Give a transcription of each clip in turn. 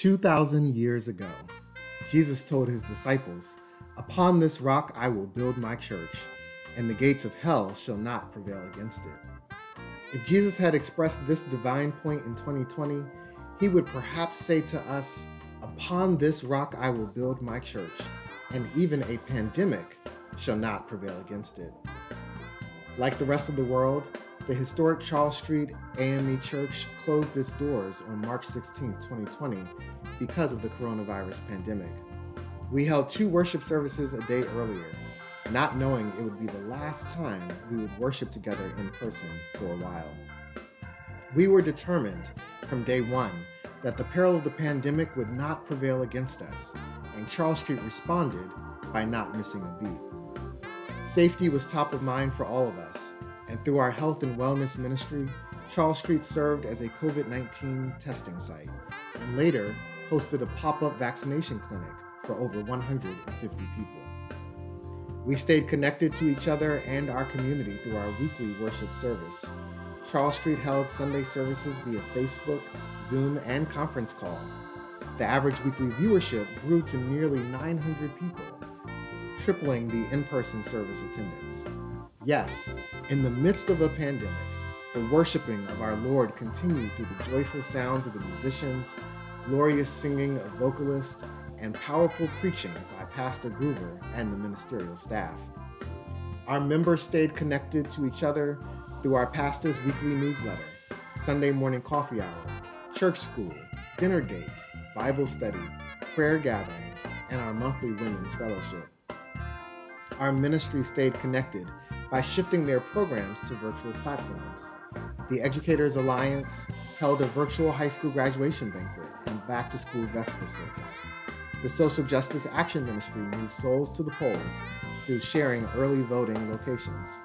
2,000 years ago, Jesus told his disciples, "Upon this rock I will build my church, and the gates of hell shall not prevail against it." If Jesus had expressed this divine point in 2020, he would perhaps say to us, "Upon this rock I will build my church, and even a pandemic shall not prevail against it." Like the rest of the world, the historic Charles Street A.M.E Church closed its doors on March 16, 2020 because of the coronavirus pandemic. We held 2 worship services a day earlier, not knowing it would be the last time we would worship together in person for a while. We were determined from day one that the peril of the pandemic would not prevail against us, and Charles Street responded by not missing a beat. Safety was top of mind for all of us, and through our health and wellness ministry, Charles Street served as a COVID-19 testing site, and later hosted a pop-up vaccination clinic for over 150 people. We stayed connected to each other and our community through our weekly worship service. Charles Street held Sunday services via Facebook, Zoom, and conference call. The average weekly viewership grew to nearly 900 people, tripling the in-person service attendance. Yes, in the midst of a pandemic, the worshiping of our Lord continued through the joyful sounds of the musicians, glorious singing of vocalists, and powerful preaching by Pastor Groover and the ministerial staff. Our members stayed connected to each other through our pastor's weekly newsletter, Sunday morning coffee hour, church school, dinner dates, Bible study, prayer gatherings, and our monthly women's fellowship. Our ministry stayed connected by shifting their programs to virtual platforms. The Educators Alliance held a virtual high school graduation banquet and back-to-school Vesper service. The Social Justice Action Ministry moved souls to the polls through sharing early voting locations.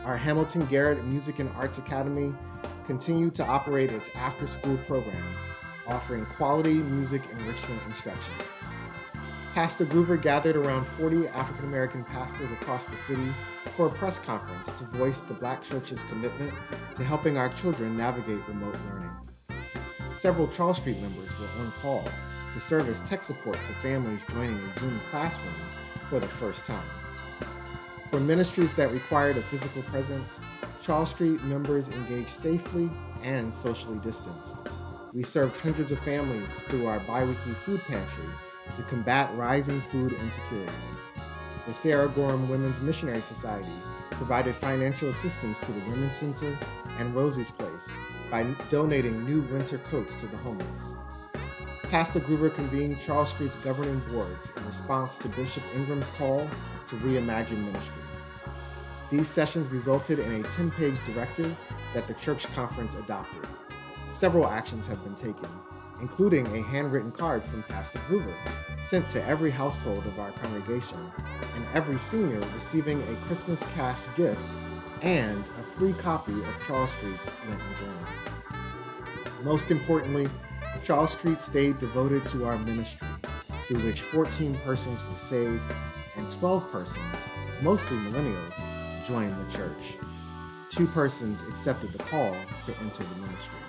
Our Hamilton Garrett Music and Arts Academy continued to operate its after-school program, offering quality music enrichment instruction. Pastor Groover gathered around 40 African American pastors across the city for a press conference to voice the Black Church's commitment to helping our children navigate remote learning. Several Charles Street members were on call to serve as tech support to families joining a Zoom classroom for the first time. For ministries that required a physical presence, Charles Street members engaged safely and socially distanced. We served hundreds of families through our bi-weekly food pantry to combat rising food insecurity. The Sarah Gorham Women's Missionary Society provided financial assistance to the Women's Center and Rosie's Place by donating new winter coats to the homeless. Pastor Groover convened Charles Street's governing boards in response to Bishop Ingram's call to reimagine ministry. These sessions resulted in a 10-page directive that the church conference adopted. Several actions have been taken, including a handwritten card from Pastor Groover sent to every household of our congregation, and every senior receiving a Christmas cash gift and a free copy of Charles Street's Lenten Journal. Most importantly, Charles Street stayed devoted to our ministry, through which 14 persons were saved and 12 persons, mostly millennials, joined the church. 2 persons accepted the call to enter the ministry.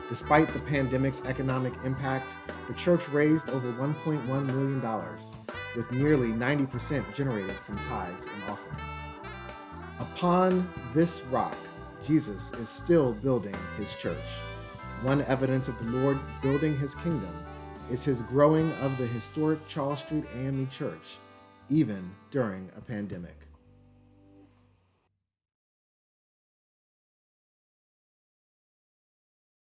Despite the pandemic's economic impact, the church raised over $1.1 million, with nearly 90% generated from tithes and offerings. Upon this rock, Jesus is still building his church. One evidence of the Lord building his kingdom is his growing of the historic Charles Street A.M.E Church, even during a pandemic.